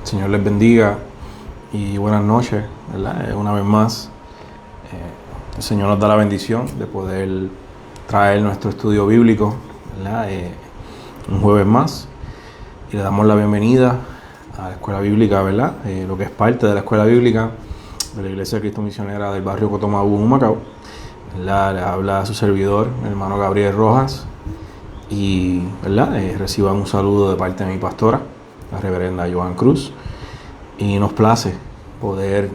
Señor les bendiga y buenas noches, ¿verdad? Una vez más, el Señor nos da la bendición de poder traer nuestro estudio bíblico, ¿verdad? Un jueves más, y le damos la bienvenida a la escuela bíblica, ¿verdad? Lo que es parte de la escuela bíblica de la Iglesia de Cristo Misionera del barrio Cotomabu, Humacao. Le habla a su servidor, el hermano Gabriel Rojas, y ¿verdad? Reciban un saludo de parte de mi pastora, la reverenda Joan Cruz, y nos place poder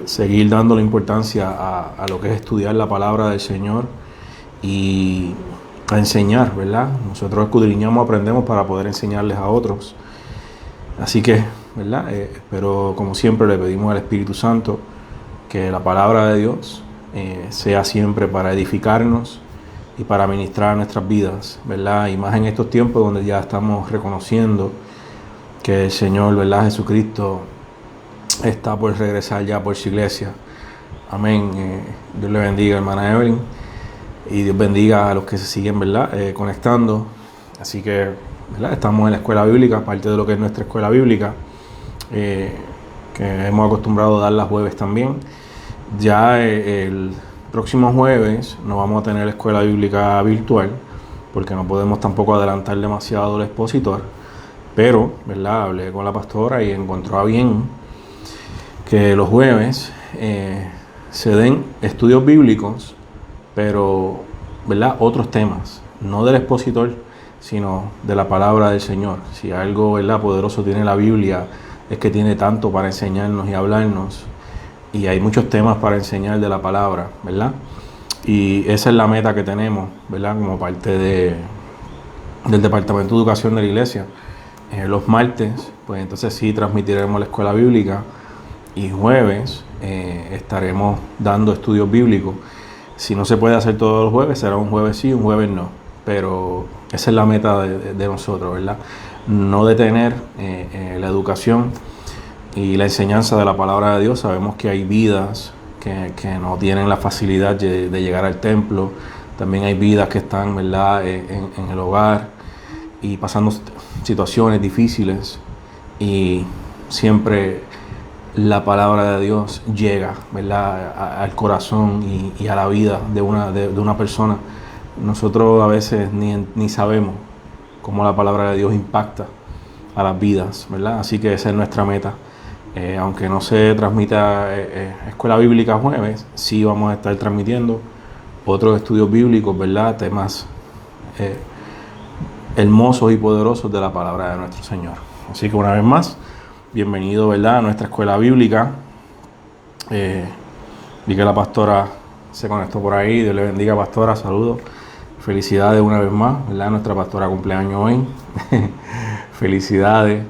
seguir dando la importancia a lo que es estudiar la palabra del Señor y a enseñar, ¿verdad? Nosotros escudriñamos, aprendemos para poder enseñarles a otros. Así que, ¿verdad? Pero como siempre le pedimos al Espíritu Santo que la palabra de Dios sea siempre para edificarnos y para ministrar nuestras vidas, ¿verdad? Y más en estos tiempos donde ya estamos reconociendo que el Señor, ¿verdad? Jesucristo está por regresar ya por su iglesia. Amén. Dios le bendiga, hermana Evelyn, y Dios bendiga a los que se siguen, ¿verdad? Conectando. Así que, ¿verdad? Estamos en la escuela bíblica, parte de lo que es nuestra escuela bíblica, que hemos acostumbrado a dar las jueves también. Ya el próximo jueves no vamos a tener la escuela bíblica virtual, porque no podemos tampoco adelantar demasiado el expositor, pero, ¿verdad? Hablé con la pastora y encontró a bien que los jueves se den estudios bíblicos, pero, ¿verdad? Otros temas, no del expositor, sino de la palabra del Señor. Si algo, ¿verdad? Poderoso tiene la Biblia, es que tiene tanto para enseñarnos y hablarnos, y hay muchos temas para enseñar de la palabra, ¿verdad? Y esa es la meta que tenemos, ¿verdad? Como parte del Departamento de Educación de la Iglesia. Los martes, pues entonces sí transmitiremos la escuela bíblica, y jueves estaremos dando estudios bíblicos. Si no se puede hacer todos los jueves, será un jueves sí, un jueves no, pero esa es la meta de nosotros, ¿verdad? No detener la educación y la enseñanza de la palabra de Dios. Sabemos que hay vidas que no tienen la facilidad de llegar al templo. También hay vidas que están, ¿verdad? en el hogar y pasando situaciones difíciles, y siempre la palabra de Dios llega, ¿verdad? al corazón y a la vida de una persona. Nosotros a veces ni sabemos cómo la palabra de Dios impacta a las vidas, ¿verdad? Así que esa es nuestra meta. Aunque no se transmita escuela bíblica jueves, sí vamos a estar transmitiendo otros estudios bíblicos, ¿verdad? Temas hermosos y poderosos de la palabra de nuestro Señor. Así que una vez más, bienvenido, ¿verdad? A nuestra escuela bíblica. Vi que la pastora se conectó por ahí. Dios le bendiga, pastora. Saludos. Felicidades una vez más, ¿verdad? Nuestra pastora cumpleaños hoy. Felicidades.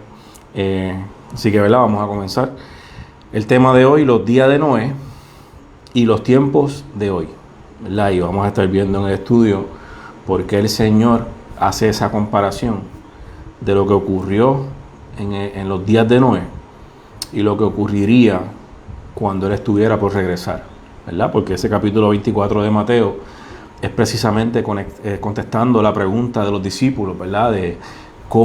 Así que, ¿verdad? Vamos a comenzar. El tema de hoy, los días de Noé y los tiempos de hoy, ¿verdad? Y vamos a estar viendo en el estudio por qué el Señor hace esa comparación de lo que ocurrió en los días de Noé y lo que ocurriría cuando Él estuviera por regresar, ¿verdad? Porque ese capítulo 24 de Mateo es precisamente contestando la pregunta de los discípulos, ¿verdad? De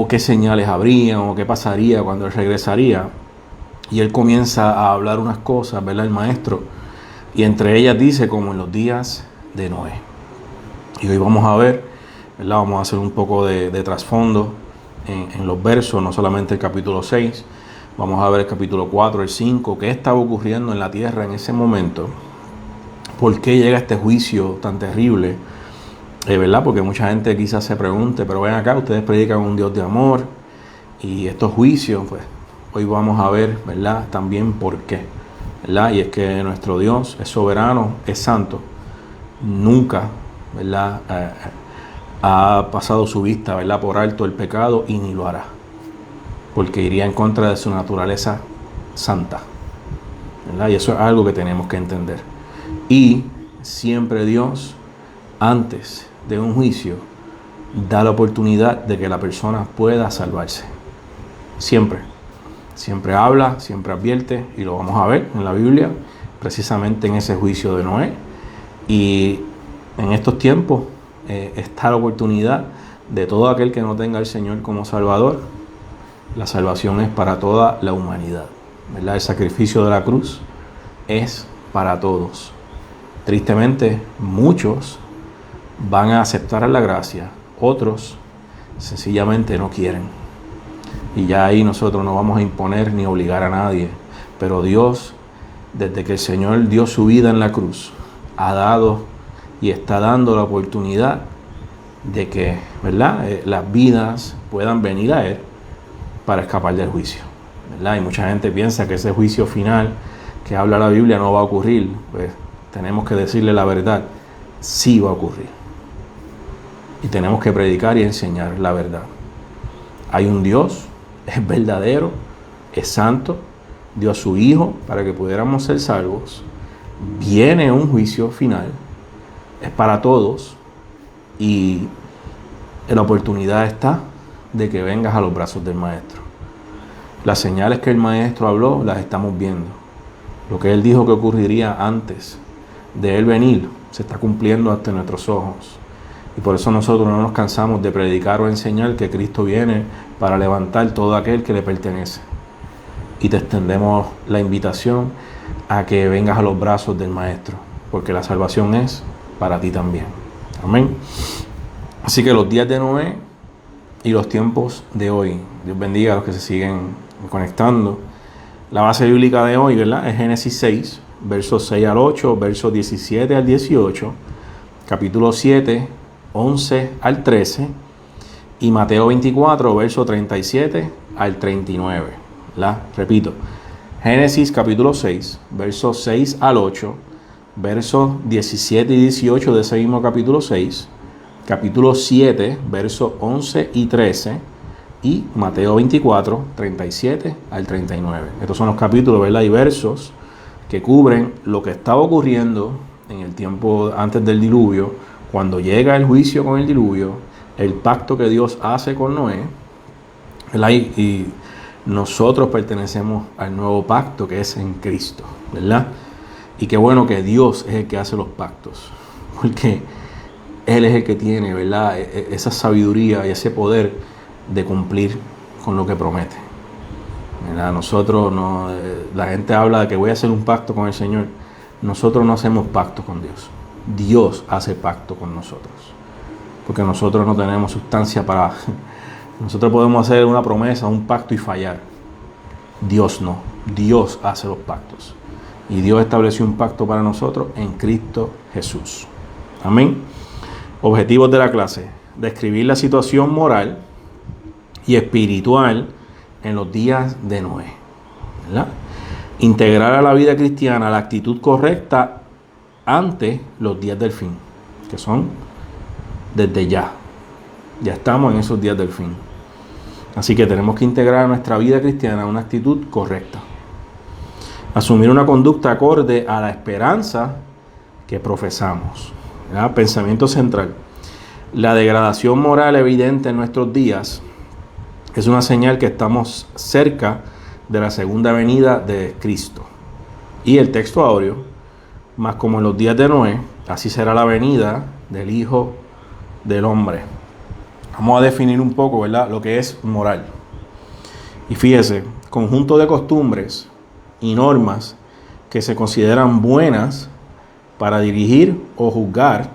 qué señales habrían o qué pasaría cuando Él regresaría. Y Él comienza a hablar unas cosas, ¿verdad? El maestro. Y entre ellas dice, como en los días de Noé. Y hoy vamos a ver, ¿verdad? Vamos a hacer un poco de trasfondo en los versos, no solamente el capítulo 6. Vamos a ver el capítulo 4, el 5, qué estaba ocurriendo en la tierra en ese momento. ¿Por qué llega este juicio tan terrible? ¿Verdad? Porque mucha gente quizás se pregunte, pero ven acá, ustedes predican un Dios de amor y estos juicios, pues hoy vamos a ver, ¿verdad? También por qué, ¿verdad? Y es que nuestro Dios es soberano, es santo, nunca, ¿verdad? Ha pasado su vista, ¿verdad? Por alto el pecado, y ni lo hará, porque iría en contra de su naturaleza santa, ¿verdad? Y eso es algo que tenemos que entender. Y siempre Dios, antes de un juicio, da la oportunidad de que la persona pueda salvarse. Siempre habla, siempre advierte, y lo vamos a ver en la Biblia, precisamente en ese juicio de Noé. Y en estos tiempos está la oportunidad de todo aquel que no tenga al Señor como Salvador, La salvación es para toda la humanidad, ¿verdad? El sacrificio de la cruz es para todos. Tristemente, muchos van a aceptar la gracia, otros sencillamente no quieren. Y ya ahí nosotros no vamos a imponer ni obligar a nadie. Pero Dios, desde que el Señor dio su vida en la cruz, ha dado y está dando la oportunidad de que, ¿verdad?, las vidas puedan venir a Él para escapar del juicio, ¿verdad? Y mucha gente piensa que ese juicio final que habla la Biblia no va a ocurrir. Pues tenemos que decirle la verdad, sí va a ocurrir. Y tenemos que predicar y enseñar la verdad. Hay un Dios, es verdadero, es santo, dio a su Hijo para que pudiéramos ser salvos. Viene un juicio final, es para todos, y la oportunidad está de que vengas a los brazos del Maestro. Las señales que el Maestro habló las estamos viendo. Lo que Él dijo que ocurriría antes de Él venir se está cumpliendo ante nuestros ojos. Y por eso nosotros no nos cansamos de predicar o enseñar que Cristo viene para levantar todo aquel que le pertenece. Y te extendemos la invitación a que vengas a los brazos del Maestro, porque la salvación es para ti también. Amén. Así que los días de Noé y los tiempos de hoy. Dios bendiga a los que se siguen conectando. La base bíblica de hoy, ¿verdad?, es Génesis 6, versos 6 al 8, versos 17 al 18, capítulo 7, 11 al 13, y Mateo 24, versos 37 al 39. ¿Verdad? Repito, Génesis capítulo 6, versos 6 al 8, versos 17 y 18 de ese mismo capítulo 6, capítulo 7, versos 11 y 13, y Mateo 24, 37 al 39. Estos son los capítulos, ¿verdad?, y versos que cubren lo que estaba ocurriendo en el tiempo antes del diluvio, cuando llega el juicio con el diluvio, el pacto que Dios hace con Noé, ¿verdad? Y nosotros pertenecemos al nuevo pacto que es en Cristo, ¿verdad? Y qué bueno que Dios es el que hace los pactos, porque Él es el que tiene, ¿verdad?, esa sabiduría y ese poder de cumplir con lo que promete, ¿verdad? Nosotros no, la gente habla de que voy a hacer un pacto con el Señor. Nosotros no hacemos pacto con Dios. Dios hace pacto con nosotros, porque nosotros no tenemos sustancia para... Nosotros podemos hacer una promesa, un pacto y fallar. Dios no. Dios hace los pactos. Y Dios estableció un pacto para nosotros en Cristo Jesús. Amén. Objetivos de la clase: describir la situación moral y espiritual en los días de Noé, ¿verdad? Integrar a la vida cristiana la actitud correcta ante los días del fin, que son desde ya. Ya estamos en esos días del fin. Así que tenemos que integrar a nuestra vida cristiana una actitud correcta. Asumir una conducta acorde a la esperanza que profesamos, ¿verdad? Pensamiento central: la degradación moral evidente en nuestros días es una señal que estamos cerca de la segunda venida de Cristo. Y el texto áureo: mas como en los días de Noé, así será la venida del Hijo del Hombre. Vamos a definir un poco, ¿verdad?, lo que es moral. Y fíjese: conjunto de costumbres y normas que se consideran buenas para dirigir o juzgar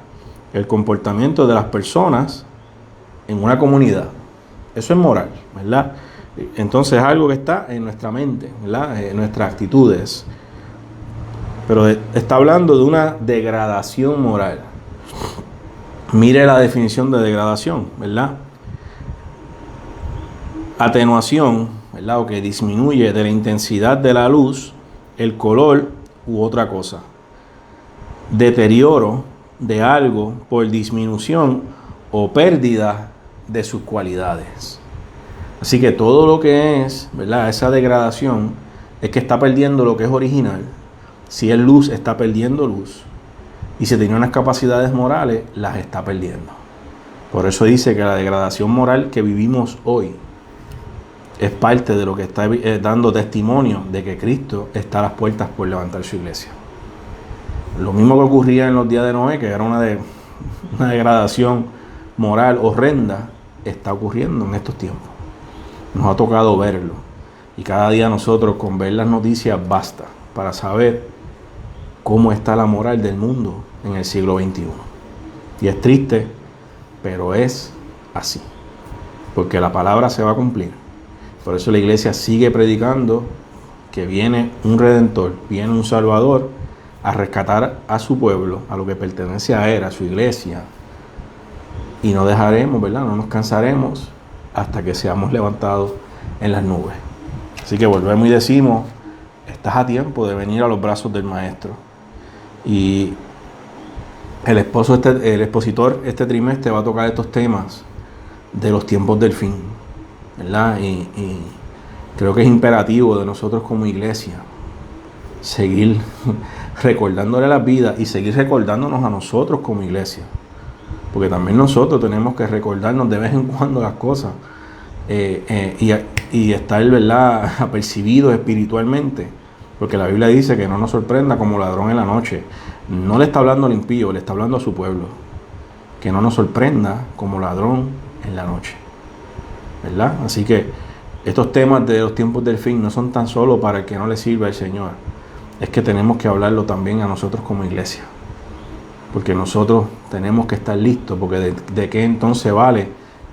el comportamiento de las personas en una comunidad. Eso es moral, ¿verdad? Entonces es algo que está en nuestra mente, ¿verdad?, en nuestras actitudes. Pero está hablando de una degradación moral. Mire la definición de degradación, ¿verdad? Atenuación, ¿verdad?, o que disminuye de la intensidad de la luz, el color u otra cosa. Deterioro de algo por disminución o pérdida de sus cualidades. Así que todo lo que es, ¿verdad?, esa degradación es que está perdiendo lo que es original. Si es luz, está perdiendo luz. Y si tenía unas capacidades morales, las está perdiendo. Por eso dice que la degradación moral que vivimos hoy es parte de lo que está dando testimonio de que Cristo está a las puertas por levantar su iglesia. Lo mismo que ocurría en los días de Noé, que era una degradación moral horrenda, está ocurriendo en estos tiempos. Nos ha tocado verlo. Y cada día nosotros con ver las noticias basta para saber cómo está la moral del mundo en el siglo XXI. Y es triste, pero es así. Porque la palabra se va a cumplir. Por eso la iglesia sigue predicando que viene un Redentor, viene un Salvador a rescatar a su pueblo, a lo que pertenece a él, a su iglesia. Y no dejaremos, ¿verdad? No nos cansaremos hasta que seamos levantados en las nubes. Así que volvemos y decimos, estás a tiempo de venir a los brazos del Maestro. Y el expositor este trimestre va a tocar estos temas de los tiempos del fin, ¿verdad? Y creo que es imperativo de nosotros como iglesia seguir recordándole las vidas y seguir recordándonos a nosotros como iglesia. Porque también nosotros tenemos que recordarnos de vez en cuando las cosas y estar, ¿verdad?, apercibidos espiritualmente. Porque la Biblia dice que no nos sorprenda como ladrón en la noche. No le está hablando al impío, le está hablando a su pueblo. Que no nos sorprenda como ladrón en la noche, ¿verdad? Así que estos temas de los tiempos del fin no son tan solo para el que no le sirve al Señor. Es que tenemos que hablarlo también a nosotros como iglesia. Porque nosotros tenemos que estar listos, porque de qué entonces vale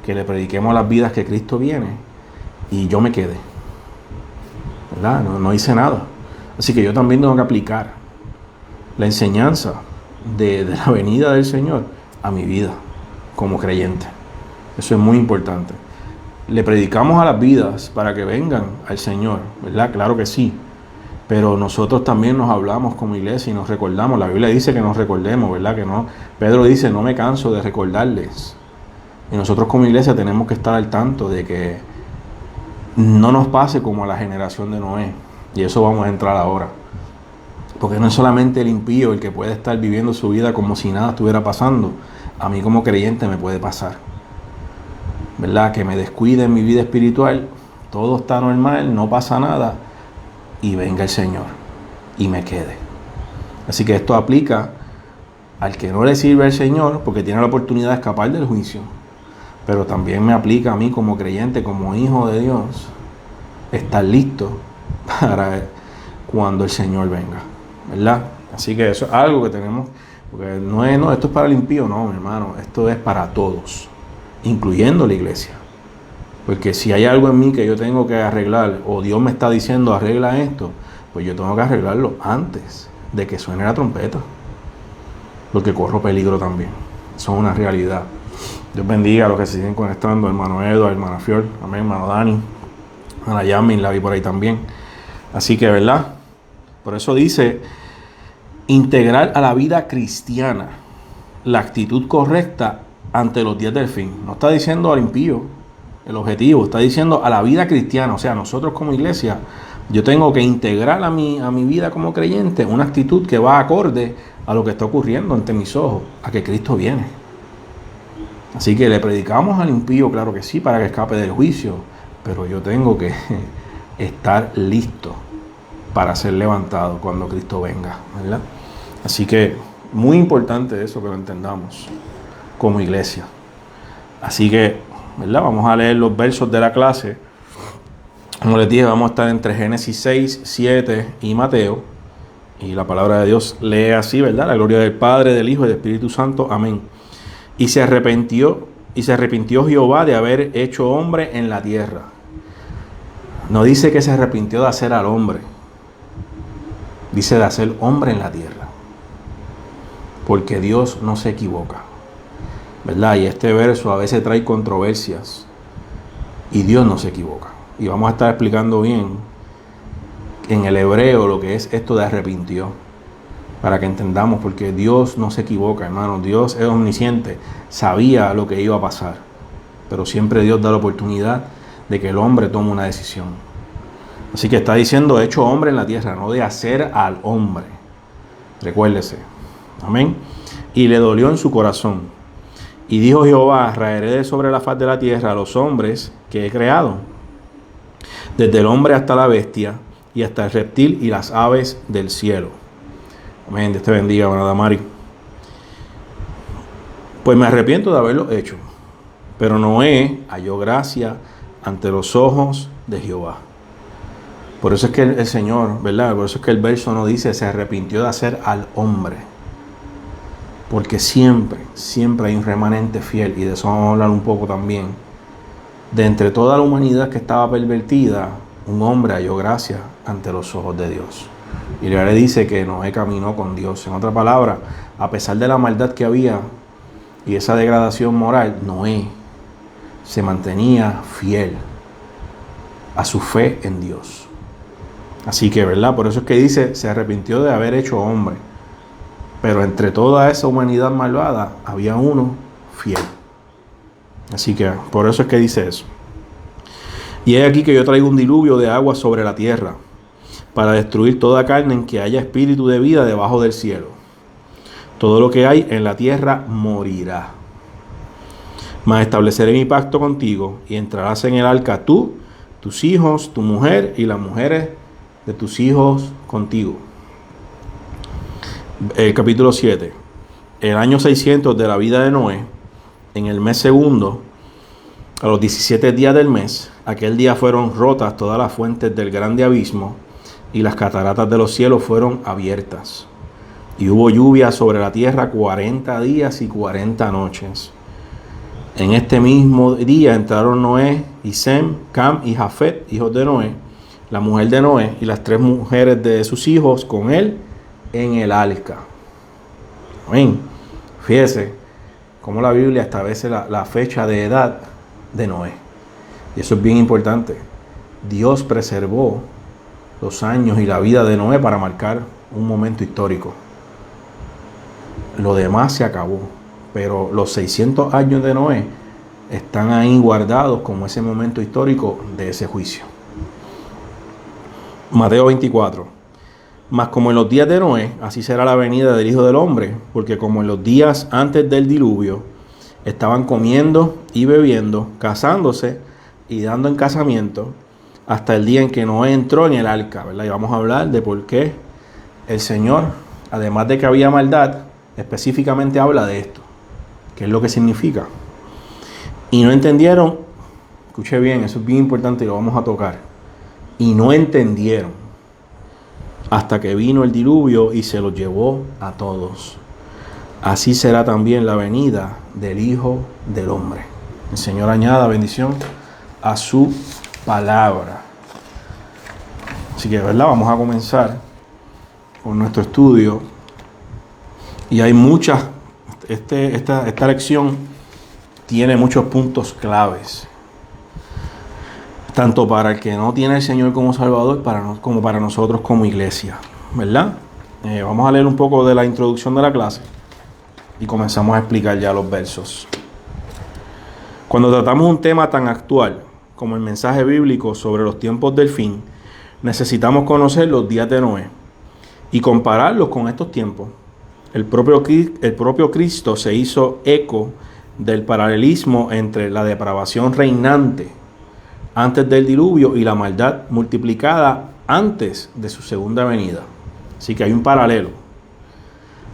que le prediquemos a las vidas que Cristo viene y yo me quede, ¿verdad? No hice nada. Así que yo también tengo que aplicar la enseñanza de la venida del Señor a mi vida como creyente. Eso es muy importante. Le predicamos a las vidas para que vengan al Señor, ¿verdad? Claro que sí. Pero nosotros también nos hablamos como iglesia y nos recordamos. La Biblia dice que nos recordemos, ¿verdad? Que no. Pedro dice, no me canso de recordarles. Y nosotros como iglesia tenemos que estar al tanto de que no nos pase como a la generación de Noé. Y eso vamos a entrar ahora. Porque no es solamente el impío el que puede estar viviendo su vida como si nada estuviera pasando. A mí como creyente me puede pasar, ¿verdad? Que me descuide en mi vida espiritual, todo está normal, no pasa nada, y venga el Señor y me quede. Así que esto aplica al que no le sirve al Señor porque tiene la oportunidad de escapar del juicio, pero también me aplica a mí como creyente, como hijo de Dios, estar listo para cuando el Señor venga, ¿verdad? Así que eso es algo que tenemos, porque no, esto es para el impío, no, mi hermano, esto es para todos, incluyendo la iglesia. Porque si hay algo en mí que yo tengo que arreglar, o Dios me está diciendo arregla esto, pues yo tengo que arreglarlo antes de que suene la trompeta. Porque corro peligro también. Eso es una realidad. Dios bendiga a los que se siguen conectando, hermano Edo, hermana Fior, amén, hermano Dani, hermana Yamin, la vi por ahí también. Así que, ¿verdad? Por eso dice, integrar a la vida cristiana la actitud correcta ante los días del fin. No está diciendo al impío el objetivo, está diciendo a la vida cristiana. O sea, nosotros como iglesia, yo tengo que integrar a mi vida como creyente una actitud que va acorde a lo que está ocurriendo ante mis ojos, a que Cristo viene. Así que le predicamos al impío, claro que sí, para que escape del juicio, pero yo tengo que estar listo para ser levantado cuando Cristo venga, ¿verdad? Así que muy importante eso que lo entendamos como iglesia. Así que, ¿verdad? Vamos a leer los versos de la clase. Como les dije, vamos a estar entre Génesis 6, 7 y Mateo. Y la palabra de Dios lee así, ¿verdad? La gloria del Padre, del Hijo y del Espíritu Santo. Amén. Y se arrepintió Jehová de haber hecho hombre en la tierra. No dice que se arrepintió de hacer al hombre. Dice de hacer hombre en la tierra. Porque Dios no se equivoca, ¿verdad? Y este verso a veces trae controversias. Y Dios no se equivoca. Y vamos a estar explicando bien en el hebreo lo que es esto de arrepintió, para que entendamos, porque Dios no se equivoca, hermano. Dios es omnisciente, sabía lo que iba a pasar, pero siempre Dios da la oportunidad de que el hombre tome una decisión. Así que está diciendo hecho hombre en la tierra, no de hacer al hombre. Recuérdese. Amén. Y le dolió en su corazón. Y dijo Jehová, raeré de sobre la faz de la tierra a los hombres que he creado, desde el hombre hasta la bestia, y hasta el reptil y las aves del cielo. Amén. Dios te bendiga, hermana Damari. Pues me arrepiento de haberlo hecho. Pero Noé halló gracia ante los ojos de Jehová. Por eso es que el Señor, ¿verdad? Por eso es que el verso no dice se arrepintió de hacer al hombre. Porque siempre hay un remanente fiel, y de eso vamos a hablar un poco también. De entre toda la humanidad que estaba pervertida, un hombre halló gracia ante los ojos de Dios. Y le dice que Noé caminó con Dios. En otra palabra, a pesar de la maldad que había y esa degradación moral, Noé se mantenía fiel a su fe en Dios. Así que, ¿verdad? Por eso es que dice, se arrepintió de haber hecho hombre. Pero entre toda esa humanidad malvada, había uno fiel. Así que, por eso es que dice eso. Y es aquí que yo traigo un diluvio de agua sobre la tierra, para destruir toda carne en que haya espíritu de vida debajo del cielo. Todo lo que hay en la tierra morirá. Mas estableceré mi pacto contigo, y entrarás en el arca tú, tus hijos, tu mujer y las mujeres de tus hijos contigo. El capítulo 7. El año 600 de la vida de Noé, en el mes segundo, a los 17 días del mes, aquel día fueron rotas todas las fuentes del grande abismo, y las cataratas de los cielos fueron abiertas. Y hubo lluvia sobre la tierra 40 días y 40 noches. En este mismo día entraron Noé y Sem, Cam y Jafet, hijos de Noé, la mujer de Noé y las 3 mujeres de sus hijos con él en el arca. Amén. Fíjese cómo la Biblia establece la fecha de edad de Noé. Y eso es bien importante. Dios preservó los años y la vida de Noé para marcar un momento histórico. Lo demás se acabó, pero los 600 años de Noé están ahí guardados como ese momento histórico de ese juicio. Mateo 24. Mas como en los días de Noé, así será la venida del Hijo del Hombre, porque como en los días antes del diluvio, estaban comiendo y bebiendo, casándose y dando en casamiento, hasta el día en que Noé entró en el arca, ¿verdad? Y vamos a hablar de por qué el Señor, además de que había maldad, específicamente habla de esto, qué es lo que significa. Y no entendieron, escuche bien, eso es bien importante y lo vamos a tocar, y no entendieron hasta que vino el diluvio y se los llevó a todos. Así será también la venida del Hijo del Hombre. El Señor añada bendición a su palabra. Así que, ¿verdad? Vamos a comenzar con nuestro estudio. Y hay muchas, esta lección tiene muchos puntos claves. Tanto para el que no tiene al Señor como Salvador, como para nosotros como iglesia, ¿verdad? Vamos a leer un poco de la introducción de la clase y comenzamos a explicar ya los versos. Cuando tratamos un tema tan actual como el mensaje bíblico sobre los tiempos del fin, necesitamos conocer los días de Noé y compararlos con estos tiempos. El propio Cristo se hizo eco del paralelismo entre la depravación reinante antes del diluvio y la maldad multiplicada antes de su segunda venida. Así que hay un paralelo.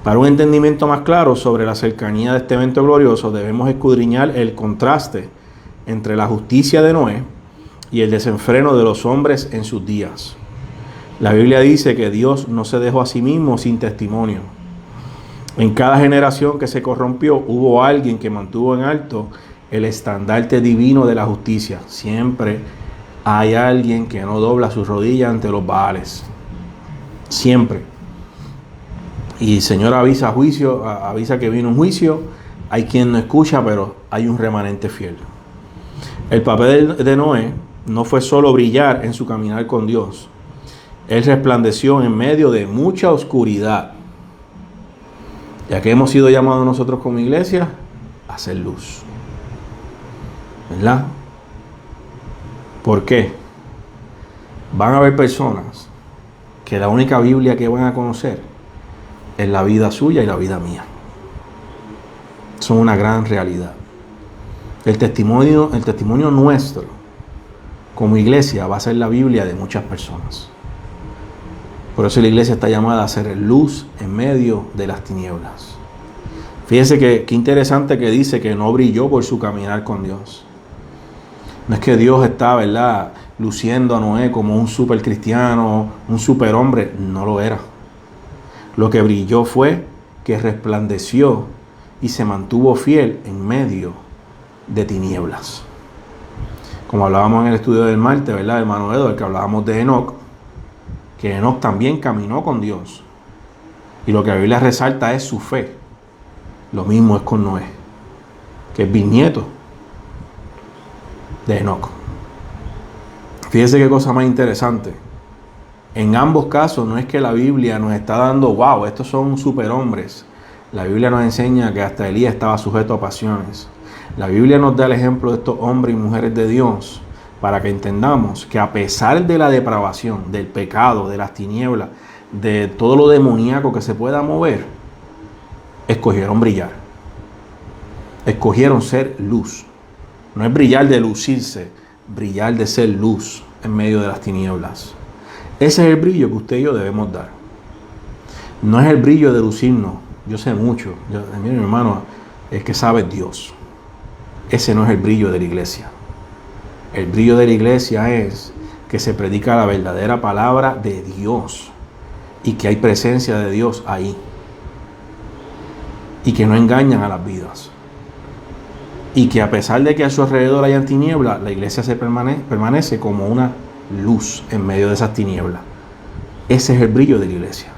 Para un entendimiento más claro sobre la cercanía de este evento glorioso, debemos escudriñar el contraste entre la justicia de Noé y el desenfreno de los hombres en sus días. La Biblia dice que Dios no se dejó a sí mismo sin testimonio. En cada generación que se corrompió, hubo alguien que mantuvo en alto el estandarte divino de la justicia. Siempre hay alguien que no dobla sus rodillas ante los Baales. Siempre. Y el Señor avisa juicio, avisa que vino un juicio. Hay quien no escucha, pero hay un remanente fiel. El papel de Noé no fue solo brillar en su caminar con Dios. Él resplandeció en medio de mucha oscuridad. Ya que hemos sido llamados nosotros como iglesia a hacer luz. ¿Verdad? ¿Por qué? Van a haber personas que la única Biblia que van a conocer es la vida suya y la vida mía. Son una gran realidad. El testimonio nuestro como iglesia va a ser la Biblia de muchas personas. Por eso la iglesia está llamada a ser luz en medio de las tinieblas. Fíjense que interesante que dice que no brilló por su caminar con Dios. No es que Dios está, ¿verdad?, luciendo a Noé como un super cristiano, un super hombre. No lo era. Lo que brilló fue que resplandeció y se mantuvo fiel en medio de tinieblas. Como hablábamos en el estudio del martes, ¿verdad, hermano Edo? El que hablábamos de Enoc, que Enoc también caminó con Dios. Y lo que la Biblia resalta es su fe. Lo mismo es con Noé, que es bisnieto de Enoc. Fíjese qué cosa más interesante. En ambos casos no es que la Biblia nos está dando, wow, estos son superhombres. La Biblia nos enseña que hasta Elías estaba sujeto a pasiones. La Biblia nos da el ejemplo de estos hombres y mujeres de Dios para que entendamos que a pesar de la depravación, del pecado, de las tinieblas, de todo lo demoníaco que se pueda mover, escogieron brillar. Escogieron ser luz. No es brillar de lucirse, brillar de ser luz en medio de las tinieblas. Ese es el brillo que usted y yo debemos dar. No es el brillo de lucirnos. Yo sé mucho. Mi hermano, el que sabe es Dios. Ese no es el brillo de la iglesia. El brillo de la iglesia es que se predica la verdadera palabra de Dios y que hay presencia de Dios ahí y que no engañan a las vidas. Y que a pesar de que a su alrededor hayan tinieblas, la iglesia se permanece como una luz en medio de esas tinieblas. Ese es el brillo de la iglesia.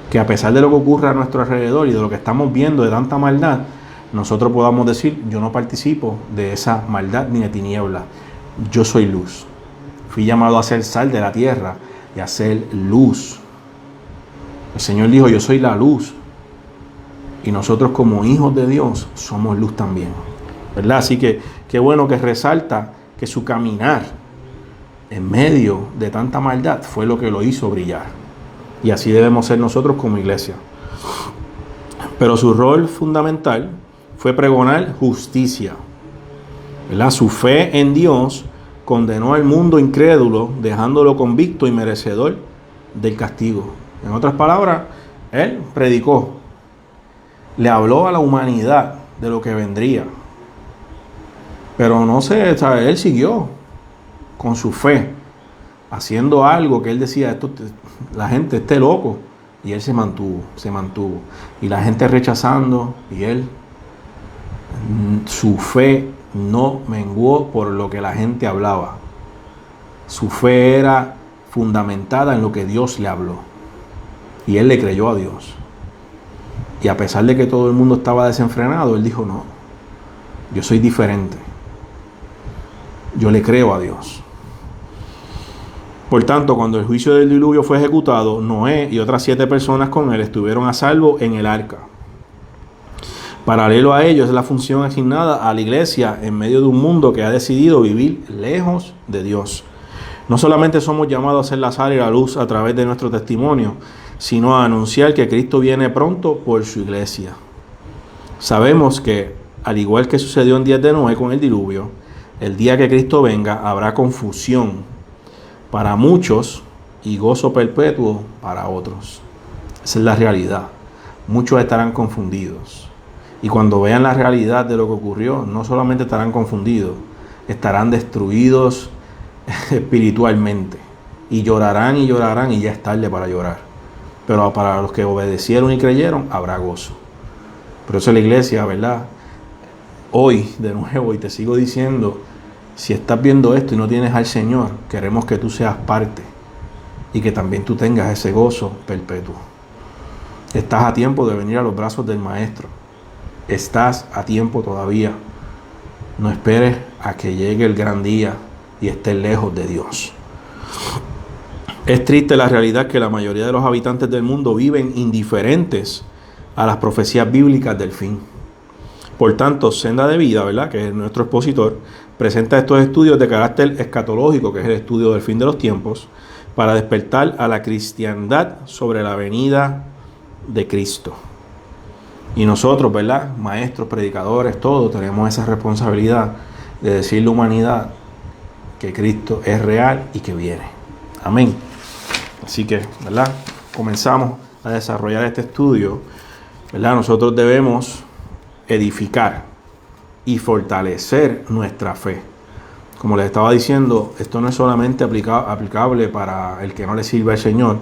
Que a pesar de lo que ocurre a nuestro alrededor y de lo que estamos viendo de tanta maldad, nosotros podamos decir, yo no participo de esa maldad ni de tiniebla. Yo soy luz. Fui llamado a ser sal de la tierra y a ser luz. El Señor dijo, yo soy la luz. Y nosotros como hijos de Dios somos luz también. ¿Verdad? Así que qué bueno que resalta que su caminar en medio de tanta maldad fue lo que lo hizo brillar. Y así debemos ser nosotros como iglesia. Pero su rol fundamental fue pregonar justicia. ¿Verdad? Su fe en Dios condenó al mundo incrédulo, dejándolo convicto y merecedor del castigo. En otras palabras, él predicó, le habló a la humanidad de lo que vendría. Pero no sé, ¿sabe? Él siguió con su fe, haciendo algo que él decía, la gente esté loco. Y él se mantuvo. Y la gente rechazando, y él, su fe no menguó por lo que la gente hablaba. Su fe era fundamentada en lo que Dios le habló. Y él le creyó a Dios. Y a pesar de que todo el mundo estaba desenfrenado, él dijo, no, yo soy diferente. Yo le creo a Dios. Por tanto, cuando el juicio del diluvio fue ejecutado, Noé y otras 7 personas con él estuvieron a salvo en el arca. Paralelo a ello es la función asignada a la iglesia en medio de un mundo que ha decidido vivir lejos de Dios. No solamente somos llamados a ser la sal y la luz a través de nuestro testimonio, sino a anunciar que Cristo viene pronto por su iglesia. Sabemos que, al igual que sucedió en días de Noé con el diluvio, el día que Cristo venga habrá confusión para muchos y gozo perpetuo para otros. Esa es la realidad. Muchos estarán confundidos. Y cuando vean la realidad de lo que ocurrió, no solamente estarán confundidos, estarán destruidos espiritualmente. Y llorarán y ya es tarde para llorar. Pero para los que obedecieron y creyeron, habrá gozo. Por eso la iglesia, ¿verdad? Hoy, de nuevo, y te sigo diciendo, si estás viendo esto y no tienes al Señor, queremos que tú seas parte y que también tú tengas ese gozo perpetuo. Estás a tiempo de venir a los brazos del Maestro. Estás a tiempo todavía. No esperes a que llegue el gran día y estés lejos de Dios. Es triste la realidad que la mayoría de los habitantes del mundo viven indiferentes a las profecías bíblicas del fin. Por tanto, Senda de Vida, ¿verdad?, que es nuestro expositor, presenta estos estudios de carácter escatológico, que es el estudio del fin de los tiempos, para despertar a la cristiandad sobre la venida de Cristo. Y nosotros, ¿verdad?, maestros, predicadores, todos tenemos esa responsabilidad de decirle a la humanidad que Cristo es real y que viene. Amén. Así que, ¿verdad?, comenzamos a desarrollar este estudio, ¿verdad? Nosotros debemos edificar y fortalecer nuestra fe. como les estaba diciendo, esto no es solamente aplicable para el que no le sirve al Señor,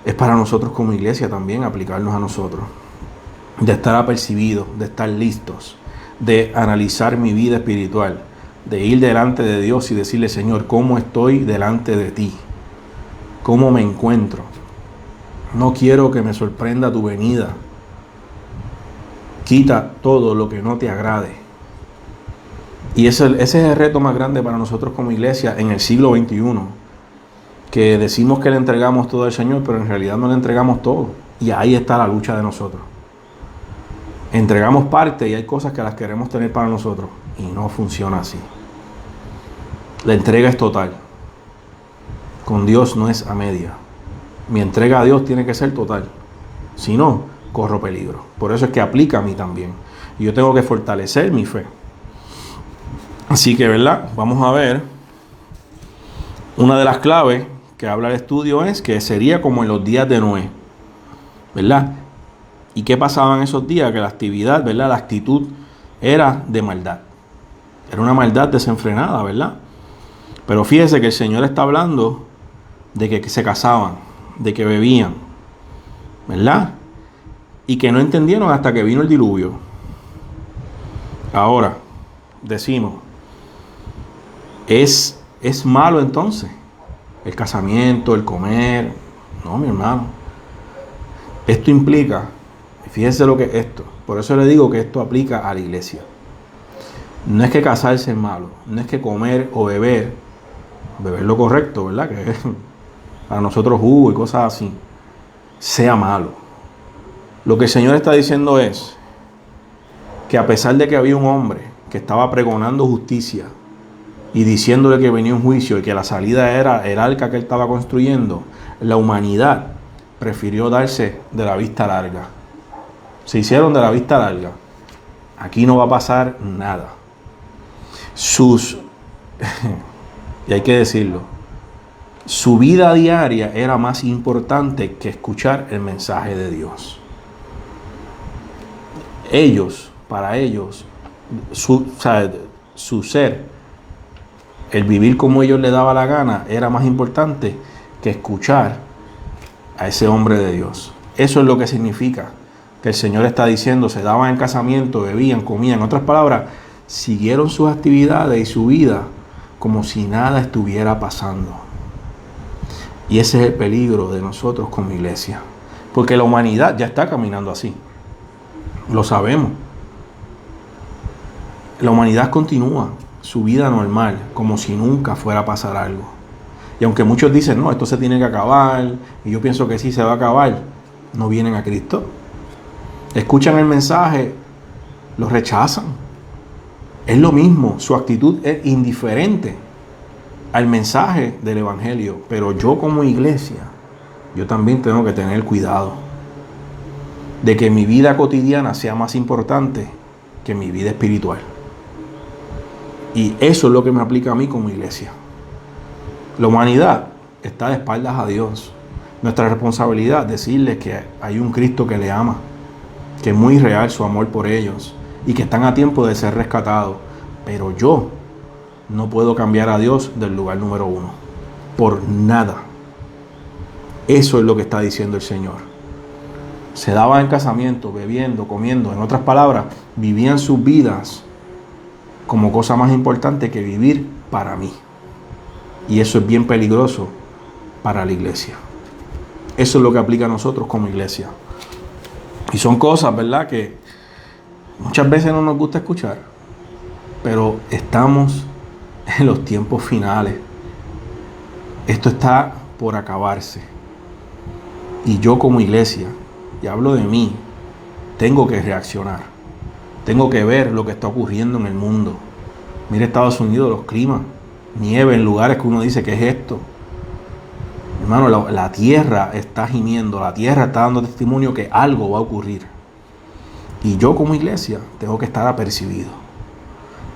es para nosotros como iglesia también aplicarnos a nosotros. De estar apercibidos, de estar listos, de analizar mi vida espiritual, de ir delante de Dios y decirle: Señor, ¿cómo estoy delante de ti? ¿Cómo me encuentro? No quiero que me sorprenda tu venida. Quita todo lo que no te agrade. Y ese es el reto más grande para nosotros como iglesia en el siglo XXI. Que decimos que le entregamos todo al Señor, pero en realidad no le entregamos todo. Y ahí está la lucha de nosotros. Entregamos parte y hay cosas que las queremos tener para nosotros. Y no funciona así. La entrega es total. Con Dios no es a media. Mi entrega a Dios tiene que ser total. Si no, corro peligro. Por eso es que aplica a mí también. Y yo tengo que fortalecer mi fe. Así que, ¿verdad? Vamos a ver. Una de las claves que habla el estudio es que sería como en los días de Noé. ¿Verdad? ¿Y qué pasaba en esos días? Que la actividad, ¿verdad? La actitud era de maldad. Era una maldad desenfrenada, ¿verdad? Pero fíjese que el Señor está hablando de que se casaban, de que bebían, ¿verdad? Y que no entendieron hasta que vino el diluvio. Ahora, decimos, ¿es malo entonces el casamiento, el comer? No, mi hermano. Esto implica, fíjese lo que es esto, por eso le digo que esto aplica a la iglesia. No es que casarse es malo, no es que comer o beber lo correcto, ¿verdad? Que es para nosotros jugo y cosas así, sea malo. Lo que el Señor está diciendo es que a pesar de que había un hombre que estaba pregonando justicia y diciéndole que venía un juicio y que la salida era el arca que él estaba construyendo, la humanidad prefirió darse de la vista larga. Se hicieron de la vista larga. Aquí no va a pasar nada. Y hay que decirlo, su vida diaria era más importante que escuchar el mensaje de Dios. Para ellos, su ser, el vivir como ellos les daba la gana, era más importante que escuchar a ese hombre de Dios. Eso es lo que significa que el Señor está diciendo: se daban en casamiento, bebían, comían. En otras palabras, siguieron sus actividades y su vida como si nada estuviera pasando. Y ese es el peligro de nosotros como iglesia. Porque la humanidad ya está caminando así. Lo sabemos. La humanidad continúa su vida normal, como si nunca fuera a pasar algo. Y aunque muchos dicen: no, esto se tiene que acabar, y yo pienso que sí se va a acabar, no vienen a Cristo. Escuchan el mensaje, lo rechazan. Es lo mismo, su actitud es indiferente al mensaje del Evangelio. Pero yo como iglesia, yo también tengo que tener cuidado de que mi vida cotidiana sea más importante que mi vida espiritual. Y eso es lo que me aplica a mí como iglesia. La humanidad está de espaldas a Dios. Nuestra responsabilidad es decirles que hay un Cristo que le ama, que es muy real su amor por ellos y que están a tiempo de ser rescatados. Pero yo no puedo cambiar a Dios del lugar número 1 por nada. Eso es lo que está diciendo el Señor. Se daban en casamiento, bebiendo, comiendo. En otras palabras, vivían sus vidas como cosa más importante que vivir para mí. Y eso es bien peligroso para la iglesia. Eso es lo que aplica a nosotros como iglesia. Y son cosas, ¿verdad?, que muchas veces no nos gusta escuchar. Pero estamos en los tiempos finales. Esto está por acabarse. Y yo como iglesia, y hablo de mí, tengo que reaccionar. Tengo que ver lo que está ocurriendo en el mundo. Mire Estados Unidos, los climas, nieve en lugares que uno dice: ¿qué es esto? Hermano, la tierra está gimiendo, la tierra está dando testimonio que algo va a ocurrir. Y yo como iglesia tengo que estar apercibido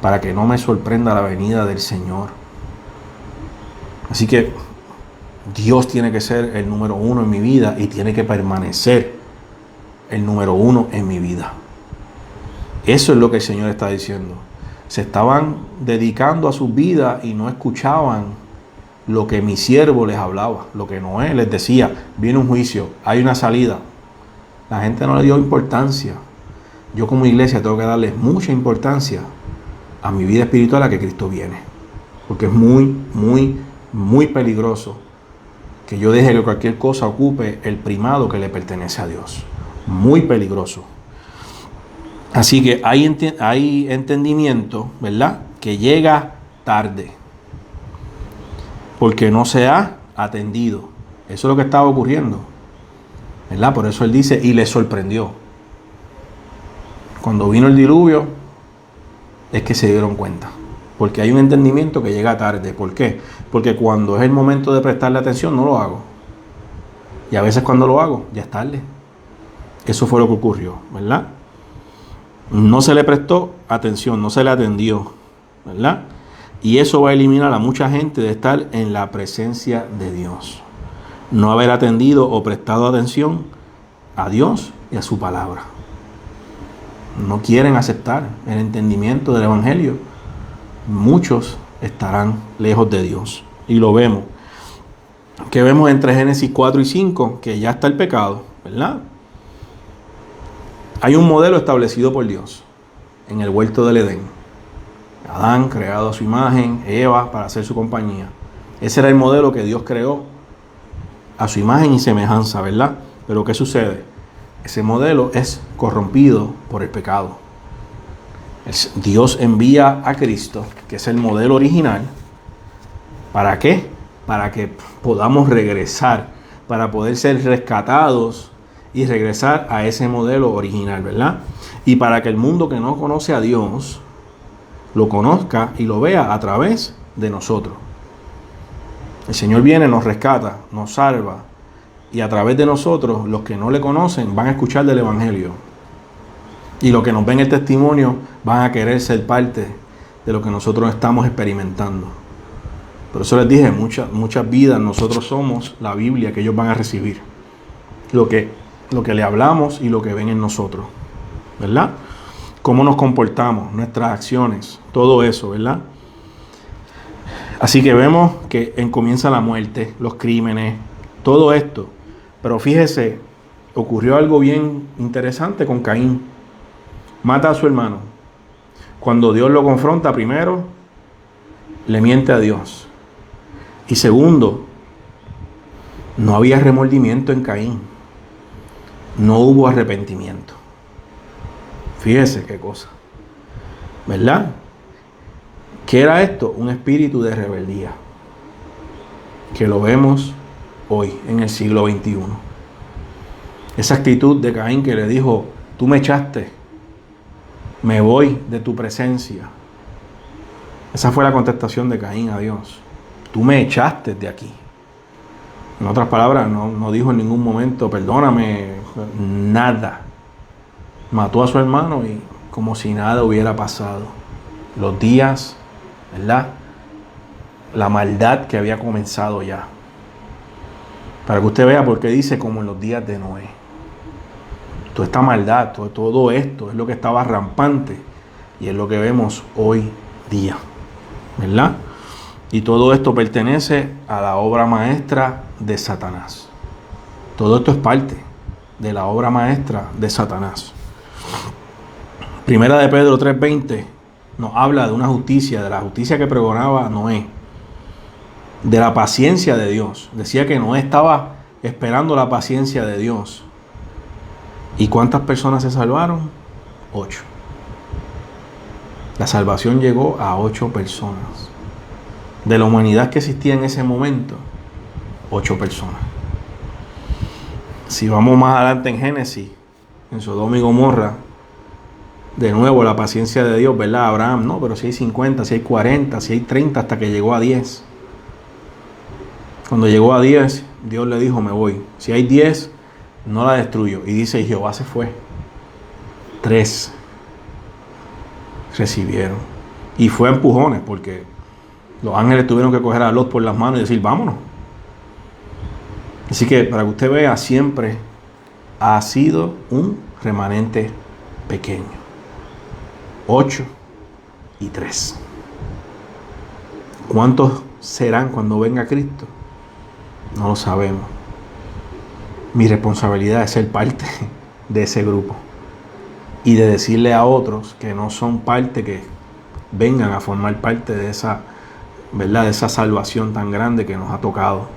para que no me sorprenda la venida del Señor. Así que Dios tiene que ser el número 1 en mi vida y tiene que permanecer el número 1 en mi vida. Eso es lo que el Señor está diciendo. se estaban dedicando a sus vidas y no escuchaban lo que mi siervo les hablaba, lo que Noé les decía. Viene un juicio, hay una salida. La gente no le dio importancia. Yo como iglesia tengo que darle mucha importancia a mi vida espiritual, a que Cristo viene. Porque es muy, muy, muy peligroso que yo deje que cualquier cosa ocupe el primado que le pertenece a Dios. Muy peligroso. Así que hay entendimiento, ¿verdad?, que llega tarde, porque no se ha atendido. Eso es lo que estaba ocurriendo, ¿verdad? Por eso él dice, y les sorprendió. Cuando vino el diluvio, es que se dieron cuenta. Porque hay un entendimiento que llega tarde. ¿Por qué? Porque cuando es el momento de prestarle atención, no lo hago. Y a veces cuando lo hago, ya es tarde. Eso fue lo que ocurrió, ¿verdad? No se le prestó atención, no se le atendió, ¿verdad? Y eso va a eliminar a mucha gente de estar en la presencia de Dios. No haber atendido o prestado atención a Dios y a su palabra. No quieren aceptar el entendimiento del Evangelio. Muchos estarán lejos de Dios. Y lo vemos. Que vemos entre Génesis 4 y 5, que ya está el pecado, ¿verdad? Hay un modelo establecido por Dios en el huerto del Edén. Adán, creado a su imagen, Eva, para hacer su compañía. Ese era el modelo que Dios creó a su imagen y semejanza, ¿verdad? Pero ¿qué sucede? Ese modelo es corrompido por el pecado. Dios envía a Cristo, que es el modelo original. ¿Para qué? Para que podamos regresar, para poder ser rescatados y regresar a ese modelo original, ¿verdad? Y para que el mundo que no conoce a Dios lo conozca y lo vea a través de nosotros. El Señor viene, nos rescata, nos salva, y a través de nosotros, los que no le conocen van a escuchar del Evangelio. Y los que nos ven el testimonio van a querer ser parte de lo que nosotros estamos experimentando. Por eso les dije, muchas vidas, nosotros somos la Biblia que ellos van a recibir. Lo que le hablamos y lo que ven en nosotros, ¿verdad? Cómo nos comportamos, nuestras acciones, todo eso, ¿verdad? Así que vemos que comienza la muerte, los crímenes, todo esto. Pero fíjese, ocurrió algo bien interesante con Caín. Mata a su hermano. Cuando Dios lo confronta, primero, le miente a Dios. Y segundo, no había remordimiento en Caín. No hubo arrepentimiento. Fíjese qué cosa, ¿verdad? ¿Qué era esto? Un espíritu de rebeldía, que lo vemos hoy en el siglo XXI. Esa actitud de Caín que le dijo, tú me echaste, me voy de tu presencia. Esa fue la contestación de Caín a Dios. Tú me echaste de aquí. En otras palabras, no dijo en ningún momento, perdóname, nada. Mató a su hermano y como si nada hubiera pasado. Los días, ¿verdad? La maldad que había comenzado ya. Para que usted vea por qué dice como en los días de Noé. Toda esta maldad, todo esto es lo que estaba rampante y es lo que vemos hoy día, ¿verdad? Y todo esto pertenece a la obra maestra de Satanás. Todo esto es parte de la obra maestra de Satanás. Primera de Pedro 3:20 nos habla de una justicia, de la justicia que pregonaba Noé, de la paciencia de Dios. Decía que Noé estaba esperando la paciencia de Dios. ¿Y cuántas personas se salvaron? 8. La salvación llegó a 8 personas. De la humanidad que existía en ese momento, 8 personas. Si vamos más adelante en Génesis, en Sodoma y Gomorra, de nuevo la paciencia de Dios, ¿verdad? Abraham, no, pero si hay 50, si hay 40, si hay 30, hasta que llegó a 10. Cuando llegó a 10, Dios le dijo, me voy. Si hay 10, no la destruyo. Y dice, y Jehová se fue. 3 recibieron. Y fue a empujones, porque los ángeles tuvieron que coger a Lot por las manos y decir, vámonos. Así que para que usted vea, siempre ha sido un remanente pequeño. 8 y 3. ¿Cuántos serán cuando venga Cristo? No lo sabemos. Mi responsabilidad es ser parte de ese grupo y de decirle a otros que no son parte, que vengan a formar parte de esa, ¿verdad?, de esa salvación tan grande que nos ha tocado.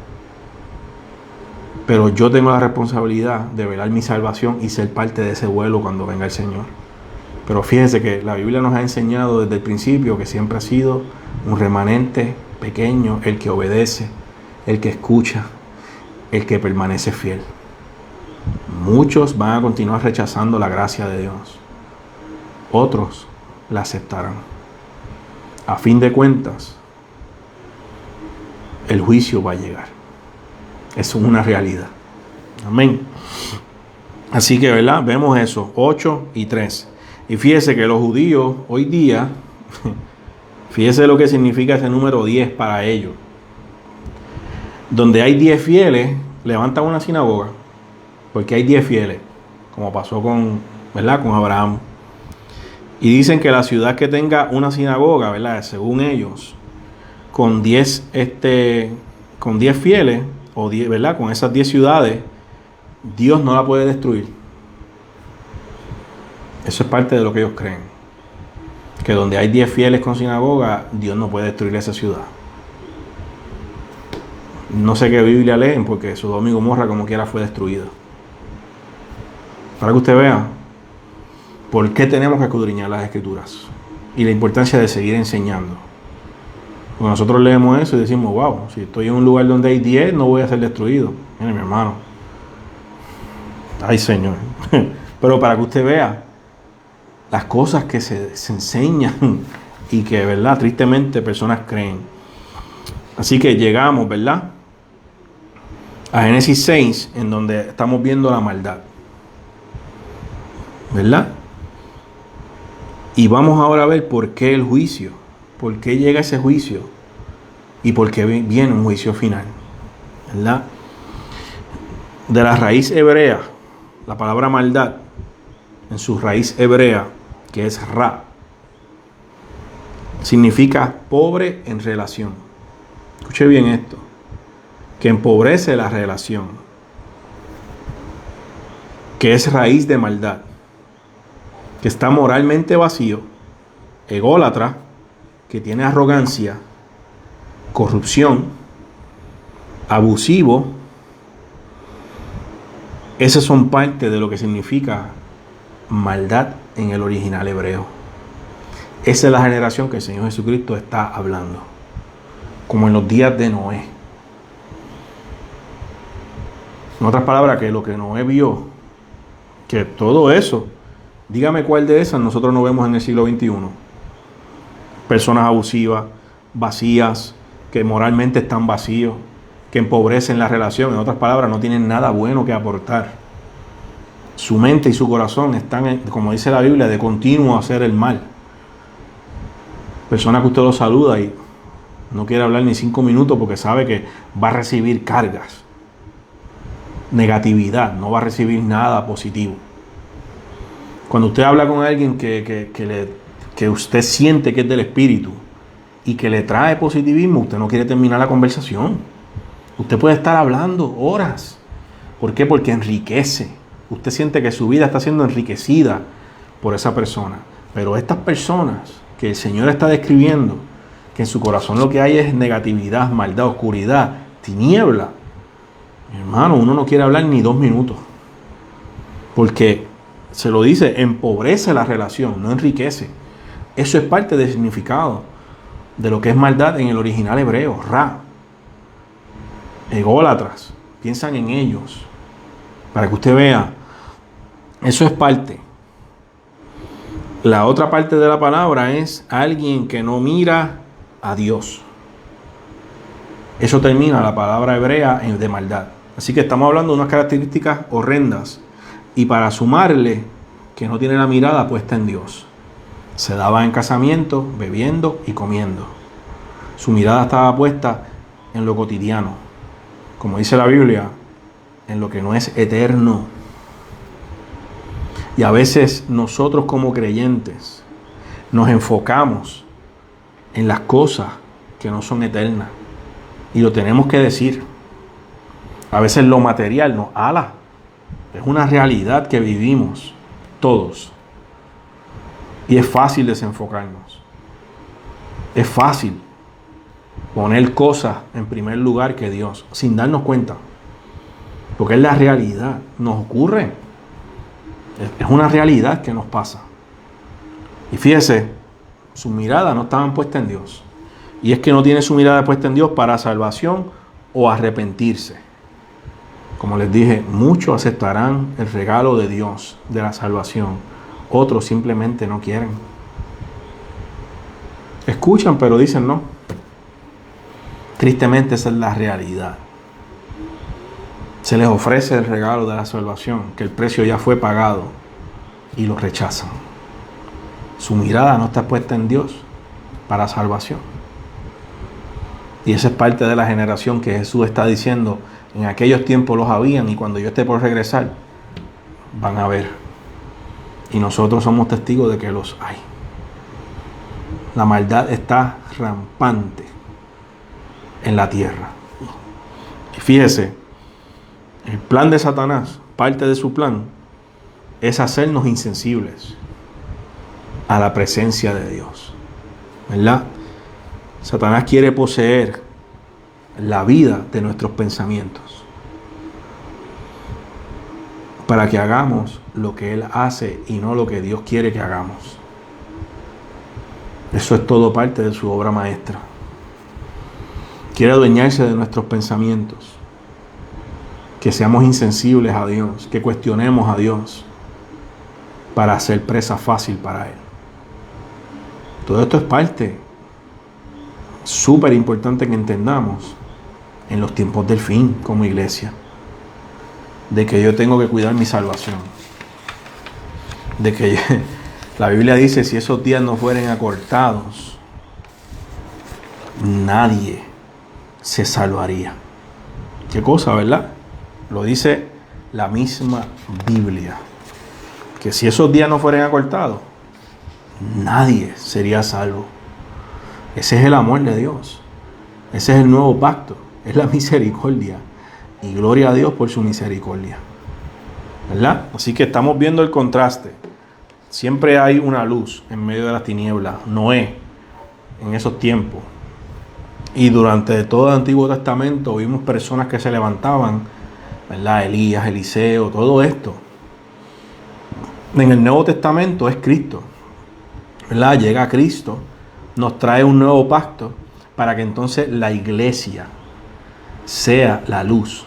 Pero yo tengo la responsabilidad de velar mi salvación y ser parte de ese vuelo cuando venga el Señor. Pero fíjense que la Biblia nos ha enseñado desde el principio que siempre ha sido un remanente pequeño, el que obedece, el que escucha, el que permanece fiel. Muchos van a continuar rechazando la gracia de Dios. Otros la aceptarán. A fin de cuentas, el juicio va a llegar. Eso es una realidad. Amén. Así que, ¿verdad? Vemos eso, 8 y 3. Y fíjese que los judíos hoy día, fíjese lo que significa ese número 10 para ellos. Donde hay 10 fieles, levantan una sinagoga, porque hay 10 fieles, como pasó con, ¿verdad?, con Abraham. Y dicen que la ciudad que tenga una sinagoga, ¿verdad?, según ellos, con 10 fieles, o 10, ¿verdad?, con esas 10 ciudades, Dios no la puede destruir. Eso es parte de lo que ellos creen. Que donde hay 10 fieles con sinagoga, Dios no puede destruir esa ciudad. No sé qué Biblia leen, porque Sodoma y Gomorra como quiera fue destruida. Para que usted vea por qué tenemos que escudriñar las Escrituras y la importancia de seguir enseñando. Cuando nosotros leemos eso y decimos, wow, si estoy en un lugar donde hay 10, no voy a ser destruido. Mire, mi hermano. Ay, Señor. Pero para que usted vea las cosas que se enseñan y que, ¿verdad?, tristemente personas creen. Así que llegamos, ¿verdad?, a Génesis 6, en donde estamos viendo la maldad, ¿verdad? Y vamos ahora a ver por qué el juicio, por qué llega ese juicio y por qué viene un juicio final, ¿verdad? De la raíz hebrea, la palabra maldad, en su raíz hebrea, que es ra, significa pobre en relación. Escuche bien esto, que empobrece la relación, que es raíz de maldad, que está moralmente vacío, ególatra, que tiene arrogancia, corrupción, abusivo. Esas son parte de lo que significa maldad en el original hebreo. Esa es la generación que el Señor Jesucristo está hablando, como en los días de Noé. En otras palabras, que lo que Noé vio, que todo eso, dígame cuál de esas nosotros no vemos en el siglo XXI. Personas abusivas, vacías, que moralmente están vacíos, que empobrecen la relación. En otras palabras, no tienen nada bueno que aportar. Su mente y su corazón están, como dice la Biblia, de continuo a hacer el mal. Persona que usted lo saluda y no quiere hablar ni 5 minutos porque sabe que va a recibir cargas, negatividad, no va a recibir nada positivo. Cuando usted habla con alguien que usted siente que es del espíritu y que le trae positivismo, usted no quiere terminar la conversación. Usted puede estar hablando horas. ¿Por qué? Porque enriquece. Usted siente que su vida está siendo enriquecida por esa persona. Pero estas personas que el Señor está describiendo, que en su corazón lo que hay es negatividad, maldad, oscuridad, tiniebla. Mi hermano, uno no quiere hablar ni 2 minutos. Porque se lo dice, empobrece la relación, no enriquece. Eso es parte del significado de lo que es maldad en el original hebreo, ra. Ególatras, piensan en ellos. Para que usted vea, eso es parte. La otra parte de la palabra es alguien que no mira a Dios. Eso termina la palabra hebrea de maldad. Así que estamos hablando de unas características horrendas. Y para sumarle que no tiene la mirada puesta en Dios. Se daba en casamiento, bebiendo y comiendo. Su mirada estaba puesta en lo cotidiano. Como dice la Biblia, en lo que no es eterno. Y a veces nosotros como creyentes nos enfocamos en las cosas que no son eternas. Y lo tenemos que decir. A veces lo material nos ala. Es una realidad que vivimos todos. Y es fácil desenfocarnos. Es fácil poner cosas en primer lugar que Dios, sin darnos cuenta. Porque es la realidad. Nos ocurre. Es una realidad que nos pasa. Y fíjese, su mirada no estaba puesta en Dios. Y es que no tiene su mirada puesta en Dios para salvación o arrepentirse. Como les dije, muchos aceptarán el regalo de Dios, de la salvación. Otros simplemente no quieren. Escuchan, pero dicen no. Tristemente esa es la realidad. Se les ofrece el regalo de la salvación, que el precio ya fue pagado, y lo rechazan. Su mirada no está puesta en Dios para salvación. Y esa es parte de la generación que Jesús está diciendo, en aquellos tiempos los habían y cuando yo esté por regresar, van a ver. Y nosotros somos testigos de que los hay. La maldad está rampante en la tierra. Y fíjese, el plan de Satanás, parte de su plan, es hacernos insensibles a la presencia de Dios. ¿Verdad? Satanás quiere poseer la vida de nuestros pensamientos para que hagamos lo que Él hace y no lo que Dios quiere que hagamos. Eso es todo parte de su obra maestra. Quiere adueñarse de nuestros pensamientos, que seamos insensibles a Dios, que cuestionemos a Dios para hacer presa fácil para Él. Todo esto es parte súper importante que entendamos en los tiempos del fin como iglesia. De que yo tengo que cuidar mi salvación. De que la Biblia dice, si esos días no fueren acortados, nadie se salvaría. Qué cosa, ¿verdad? Lo dice la misma Biblia. Que si esos días no fueran acortados, nadie sería salvo. Ese es el amor de Dios. Ese es el nuevo pacto. Es la misericordia. Y gloria a Dios por su misericordia. ¿Verdad? Así que estamos viendo el contraste. Siempre hay una luz en medio de las tinieblas. Noé, en esos tiempos. Y durante todo el Antiguo Testamento vimos personas que se levantaban, ¿verdad? Elías, Eliseo, todo esto. En el Nuevo Testamento es Cristo, ¿verdad? Llega Cristo, nos trae un nuevo pacto para que entonces la iglesia sea la luz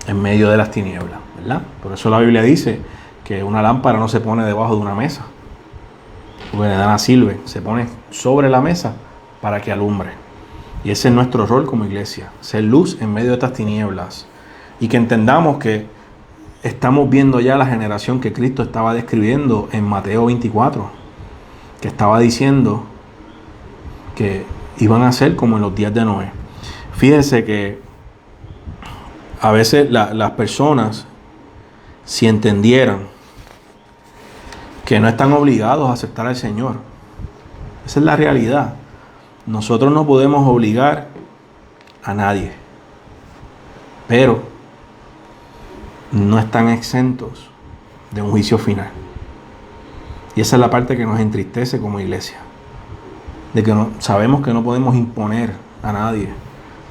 en medio de las tinieblas, ¿verdad? Por eso la Biblia dice que una lámpara no se pone debajo de una mesa, porque de nada sirve, se pone sobre la mesa para que alumbre. Y ese es nuestro rol como iglesia, ser luz en medio de estas tinieblas. Y que entendamos que estamos viendo ya la generación que Cristo estaba describiendo en Mateo 24, que estaba diciendo que iban a ser como en los días de Noé. Fíjense que a veces las personas, si entendieran que no están obligados a aceptar al Señor, esa es la realidad. Nosotros no podemos obligar a nadie, pero no están exentos de un juicio final. Y esa es la parte que nos entristece como iglesia, de que sabemos que no podemos imponer a nadie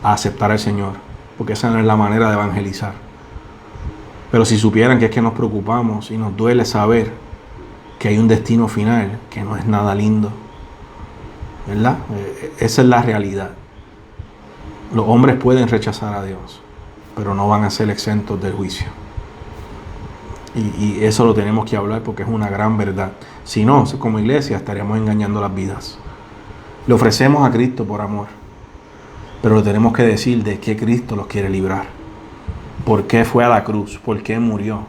a aceptar al Señor, porque esa no es la manera de evangelizar. Pero si supieran que es que nos preocupamos y nos duele saber que hay un destino final que no es nada lindo, ¿verdad? Esa es la realidad. Los hombres pueden rechazar a Dios, pero no van a ser exentos del juicio. Y eso lo tenemos que hablar porque es una gran verdad. Si no, como iglesia estaríamos engañando las vidas. Le ofrecemos a Cristo por amor, pero le tenemos que decir de qué Cristo los quiere librar. ¿Por qué fue a la cruz? ¿Por qué murió?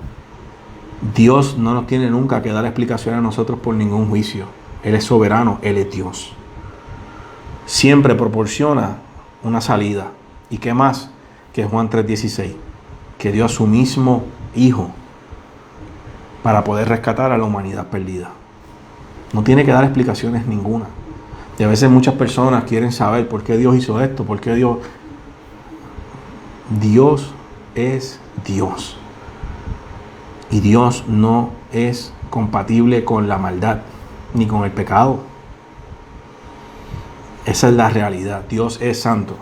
Dios no nos tiene nunca que dar explicación a nosotros por ningún juicio. Él es soberano, Él es Dios. Siempre proporciona una salida. ¿Y qué más? Que Juan 3:16, que dio a su mismo Hijo para poder rescatar a la humanidad perdida. No tiene que dar explicaciones ninguna. Y a veces muchas personas quieren saber por qué Dios hizo esto, por qué Dios... Dios es Dios. Y Dios no es compatible con la maldad, ni con el pecado. Esa es la realidad. Dios es santo.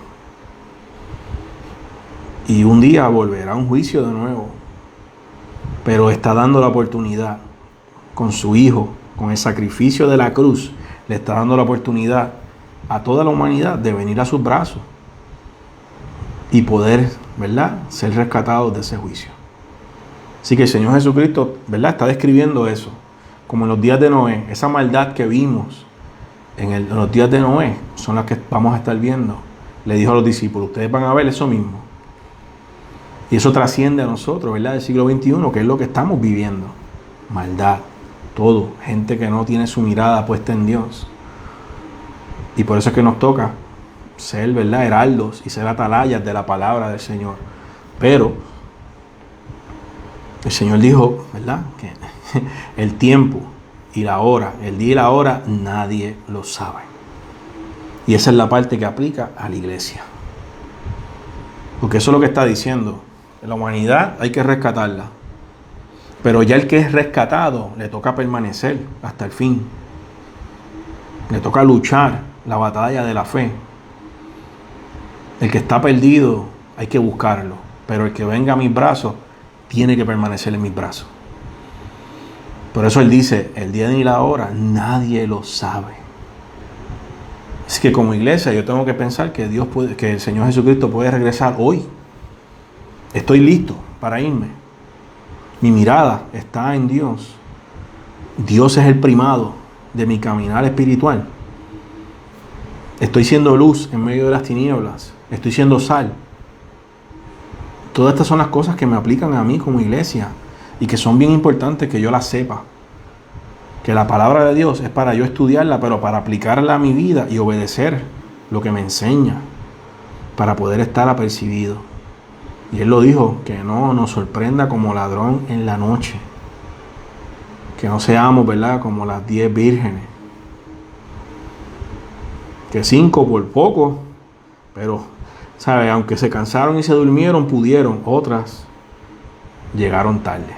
Y un día volverá a un juicio de nuevo. Pero está dando la oportunidad con su Hijo, con el sacrificio de la cruz, le está dando la oportunidad a toda la humanidad de venir a sus brazos y poder, ¿verdad?, ser rescatados de ese juicio. Así que el Señor Jesucristo, ¿verdad?, está describiendo eso, como en los días de Noé. Esa maldad que vimos en los días de Noé son las que vamos a estar viendo. Le dijo a los discípulos, ustedes van a ver eso mismo. Y eso trasciende a nosotros, ¿verdad?, del siglo XXI, que es lo que estamos viviendo. Maldad, todo. Gente que no tiene su mirada puesta en Dios. Y por eso es que nos toca ser, ¿verdad?, heraldos y ser atalayas de la palabra del Señor. Pero el Señor dijo, ¿verdad?, que el tiempo y la hora, el día y la hora, nadie lo sabe. Y esa es la parte que aplica a la iglesia. Porque eso es lo que está diciendo. La humanidad hay que rescatarla. Pero ya el que es rescatado le toca permanecer hasta el fin. Le toca luchar la batalla de la fe. El que está perdido hay que buscarlo. Pero el que venga a mis brazos tiene que permanecer en mis brazos. Por eso Él dice, el día ni la hora nadie lo sabe. Es que como iglesia yo tengo que pensar que que el Señor Jesucristo puede regresar hoy. Estoy listo para irme. Mi mirada está en Dios. Dios es el primado de mi caminar espiritual. Estoy siendo luz en medio de las tinieblas. Estoy siendo sal. Todas estas son las cosas que me aplican a mí como iglesia y que son bien importantes que yo las sepa. Que la palabra de Dios es para yo estudiarla, pero para aplicarla a mi vida y obedecer lo que me enseña, para poder estar apercibido. Y Él lo dijo, que no nos sorprenda como ladrón en la noche. Que no seamos, ¿verdad?, como las 10 vírgenes. Que 5 por poco, pero, ¿sabe?, aunque se cansaron y se durmieron, pudieron. Otras llegaron tarde,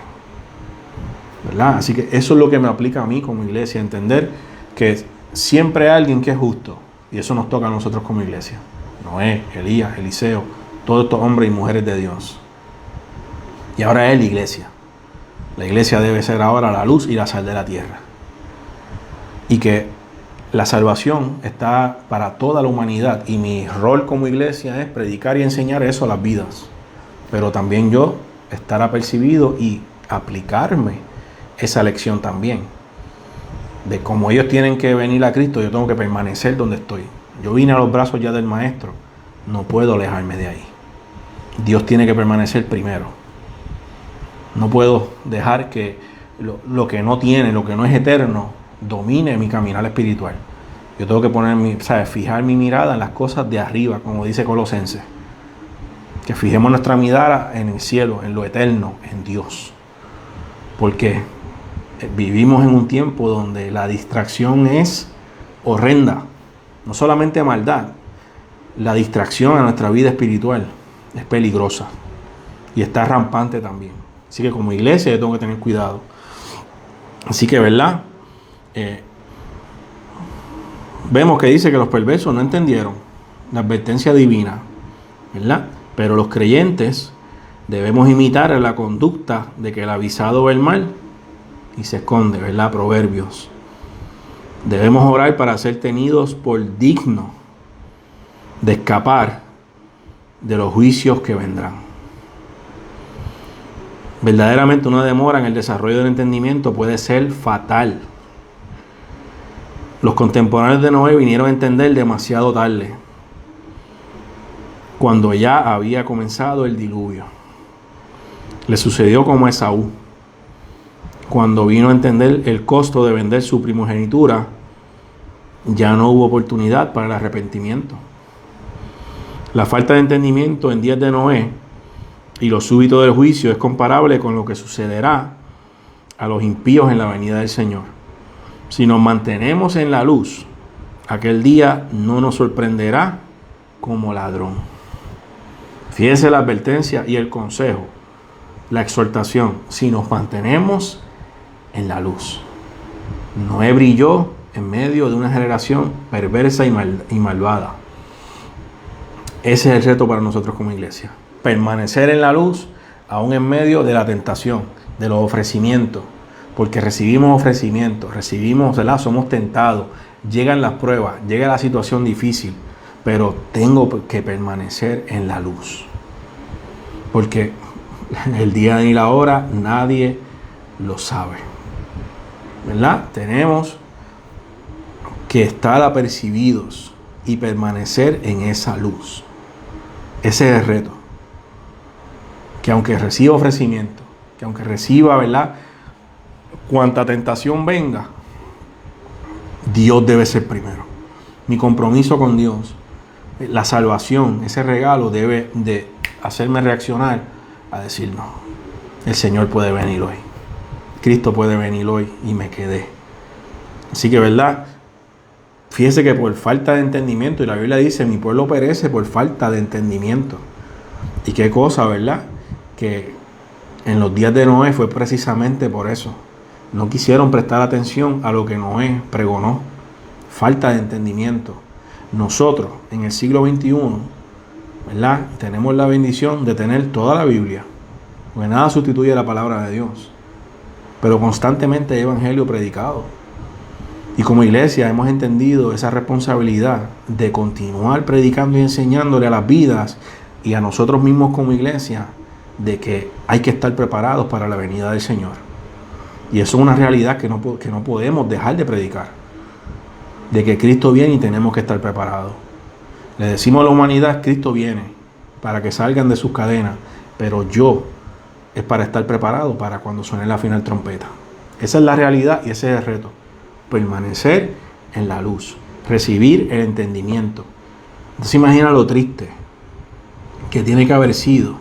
¿verdad? Así que eso es lo que me aplica a mí como iglesia, entender que siempre hay alguien que es justo. Y eso nos toca a nosotros como iglesia. Noé, Elías, Eliseo, todos estos hombres y mujeres de Dios. Y ahora es la iglesia. La iglesia debe ser ahora la luz y la sal de la tierra. Y que la salvación está para toda la humanidad. Y mi rol como iglesia es predicar y enseñar eso a las vidas. Pero también yo estar apercibido y aplicarme esa lección también. De cómo ellos tienen que venir a Cristo, yo tengo que permanecer donde estoy. Yo vine a los brazos ya del Maestro. No puedo alejarme de ahí. Dios tiene que permanecer primero. No puedo dejar que lo que no tiene, lo que no es eterno, domine mi caminar espiritual. Yo tengo que fijar mi mirada en las cosas de arriba, como dice Colosenses. Que fijemos nuestra mirada en el cielo, en lo eterno, en Dios. Porque vivimos en un tiempo donde la distracción es horrenda. No solamente maldad. La distracción a nuestra vida espiritual es peligrosa y está rampante también. Así que como iglesia yo tengo que tener cuidado. Así que, ¿verdad? Vemos que dice que los perversos no entendieron la advertencia divina, ¿verdad? Pero los creyentes debemos imitar la conducta de que el avisado ve el mal y se esconde, ¿verdad? Proverbios. Debemos orar para ser tenidos por dignos de escapar de los juicios que vendrán. Verdaderamente una demora en el desarrollo del entendimiento puede ser fatal. Los contemporáneos de Noé vinieron a entender demasiado tarde, cuando ya había comenzado el diluvio. Le sucedió como a Esaú, cuando vino a entender el costo de vender su primogenitura, ya no hubo oportunidad para el arrepentimiento. La falta de entendimiento en días de Noé y lo súbito del juicio es comparable con lo que sucederá a los impíos en la venida del Señor. Si nos mantenemos en la luz, aquel día no nos sorprenderá como ladrón. Fíjese la advertencia y el consejo, la exhortación: si nos mantenemos en la luz. Noé brilló en medio de una generación perversa y malvada. Ese es el reto para nosotros como iglesia. Permanecer en la luz, aún en medio de la tentación, de los ofrecimientos. Porque recibimos ofrecimientos, ¿verdad? Somos tentados, llegan las pruebas, llega la situación difícil, pero tengo que permanecer en la luz. Porque el día ni la hora nadie lo sabe, ¿verdad? Tenemos que estar apercibidos y permanecer en esa luz. Ese es el reto. Que aunque reciba ofrecimiento, que aunque reciba, ¿verdad?, cuanta tentación venga, Dios debe ser primero. Mi compromiso con Dios, la salvación, ese regalo debe de hacerme reaccionar a decir: no, el Señor puede venir hoy, Cristo puede venir hoy, y me quedé. Así que, ¿verdad? Fíjese que por falta de entendimiento, y la Biblia dice: mi pueblo perece por falta de entendimiento. Y qué cosa, ¿verdad? Que en los días de Noé fue precisamente por eso. No quisieron prestar atención a lo que Noé pregonó. Falta de entendimiento. Nosotros, en el siglo XXI, ¿verdad?, tenemos la bendición de tener toda la Biblia, porque nada sustituye la palabra de Dios, pero constantemente hay evangelio predicado. Y como iglesia hemos entendido esa responsabilidad de continuar predicando y enseñándole a las vidas y a nosotros mismos como iglesia, de que hay que estar preparados para la venida del Señor. Y eso es una realidad que no podemos dejar de predicar. De que Cristo viene y tenemos que estar preparados. Le decimos a la humanidad: Cristo viene, para que salgan de sus cadenas. Pero es para estar preparado para cuando suene la final trompeta. Esa es la realidad y ese es el reto. Permanecer en la luz. Recibir el entendimiento. Entonces imagina lo triste que tiene que haber sido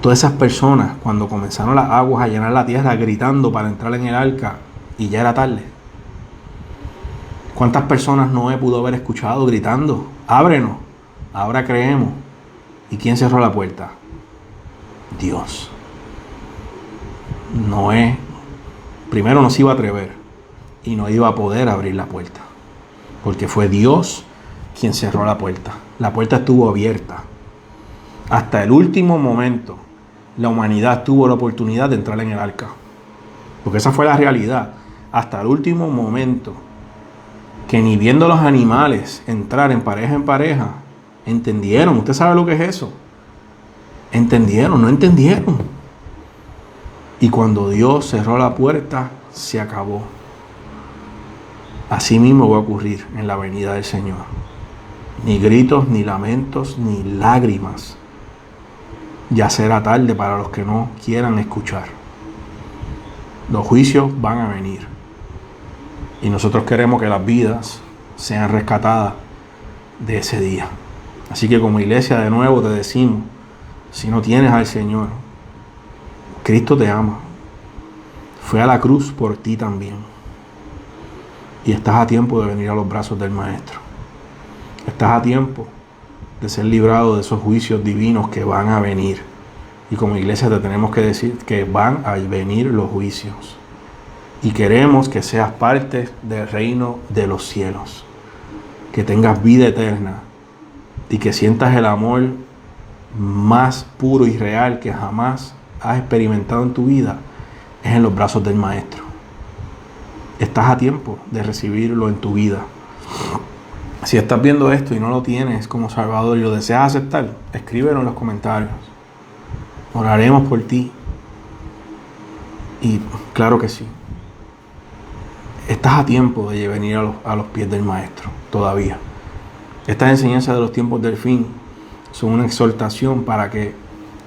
todas esas personas cuando comenzaron las aguas a llenar la tierra, gritando para entrar en el arca, y ya era tarde. ¿Cuántas personas Noé pudo haber escuchado gritando: ábrenos, ahora creemos? ¿Y quién cerró la puerta? Dios. Noé primero no se iba a atrever y no iba a poder abrir la puerta, porque fue Dios quien cerró la puerta. La puerta estuvo abierta. Hasta el último momento la humanidad tuvo la oportunidad de entrar en el arca, porque esa fue la realidad. Hasta el último momento, que ni viendo los animales entrar en pareja, entendieron. ¿Usted sabe lo que es eso? Entendieron, no entendieron. Y cuando Dios cerró la puerta, se acabó. Así mismo va a ocurrir en la venida del Señor. Ni gritos, ni lamentos, ni lágrimas. Ya será tarde para los que no quieran escuchar. Los juicios van a venir. Y nosotros queremos que las vidas sean rescatadas de ese día. Así que como iglesia, de nuevo te decimos: si no tienes al Señor, Cristo te ama. Fue a la cruz por ti también. Y estás a tiempo de venir a los brazos del Maestro. Estás a tiempo de ser librado de esos juicios divinos que van a venir. Y como iglesia te tenemos que decir que van a venir los juicios. Y queremos que seas parte del reino de los cielos. Que tengas vida eterna. Y que sientas el amor más puro y real que jamás has experimentado en tu vida. Es en los brazos del Maestro. Estás a tiempo de recibirlo en tu vida. Si estás viendo esto y no lo tienes como Salvador y lo deseas aceptar, escríbelo en los comentarios. Oraremos por ti. Y claro que sí. Estás a tiempo de venir a los pies del Maestro todavía. Estas enseñanzas de los tiempos del fin son una exhortación para que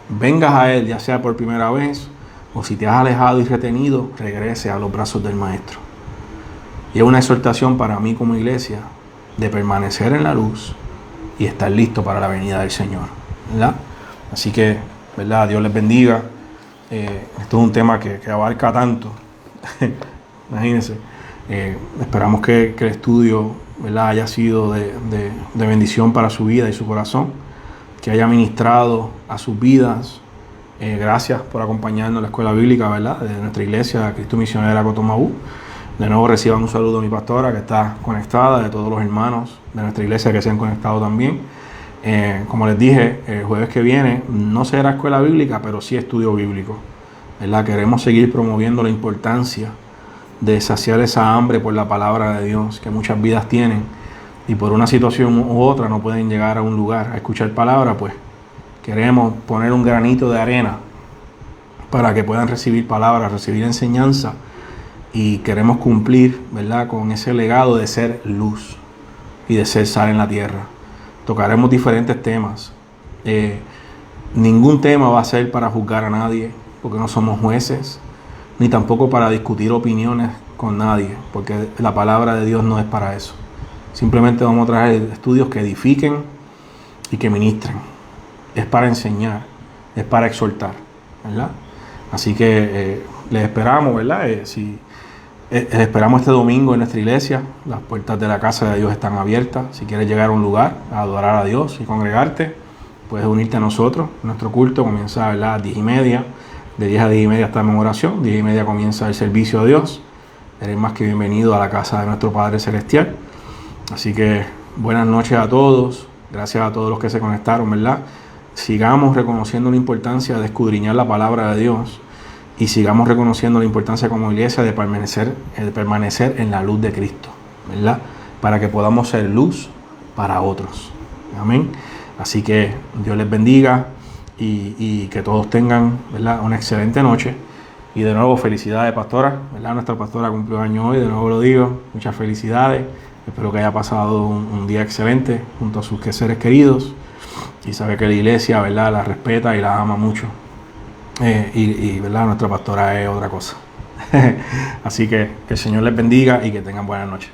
vengas a Él, ya sea por primera vez o si te has alejado y retenido, regrese a los brazos del Maestro. Y es una exhortación para mí como iglesia de permanecer en la luz y estar listo para la venida del Señor, ¿verdad? Así que, ¿verdad? Dios les bendiga. Esto es un tema que abarca tanto. Imagínense. Esperamos que el estudio, ¿verdad?, haya sido de bendición para su vida y su corazón, que haya ministrado a sus vidas. Gracias por acompañarnos en la escuela bíblica, ¿verdad?, de nuestra iglesia Cristo Misionera Cotomaú. De nuevo reciban un saludo de mi pastora que está conectada, de todos los hermanos de nuestra iglesia que se han conectado también. Como les dije, el jueves que viene no será escuela bíblica, pero sí estudio bíblico, ¿verdad? Queremos seguir promoviendo la importancia de saciar esa hambre por la palabra de Dios que muchas vidas tienen y por una situación u otra no pueden llegar a un lugar a escuchar palabra. Pues queremos poner un granito de arena para que puedan recibir palabra, recibir enseñanza, y queremos cumplir, ¿verdad?, con ese legado de ser luz y de ser sal en la tierra. Tocaremos diferentes temas. Ningún tema va a ser para juzgar a nadie, porque no somos jueces, ni tampoco para discutir opiniones con nadie, porque la palabra de Dios no es para eso. Simplemente vamos a traer estudios que edifiquen y que ministren. Es para enseñar, es para exhortar, ¿verdad? Así que les esperamos, ¿verdad? Esperamos este domingo en nuestra iglesia. Las puertas de la casa de Dios están abiertas. Si quieres llegar a un lugar a adorar a Dios y congregarte, puedes unirte a nosotros. Nuestro culto comienza, ¿verdad?, a 10:30. De 10 a 10:30 estamos en oración. 10:30 comienza el servicio a Dios. Eres más que bienvenido a la casa de nuestro Padre Celestial. Así que buenas noches a todos. Gracias a todos los que se conectaron, ¿verdad? Sigamos reconociendo la importancia de escudriñar la palabra de Dios. Y sigamos reconociendo la importancia como iglesia de permanecer en la luz de Cristo, ¿verdad? Para que podamos ser luz para otros. Amén. Así que Dios les bendiga y que todos tengan, ¿verdad?, una excelente noche. Y de nuevo, felicidades, pastora, ¿verdad? Nuestra pastora cumplió años hoy, de nuevo lo digo. Muchas felicidades. Espero que haya pasado un día excelente junto a sus seres queridos. Y sabe que la iglesia, ¿verdad?, la respeta y la ama mucho. ¿Verdad?, nuestra pastora es otra cosa. Así que el Señor les bendiga y que tengan buenas noches.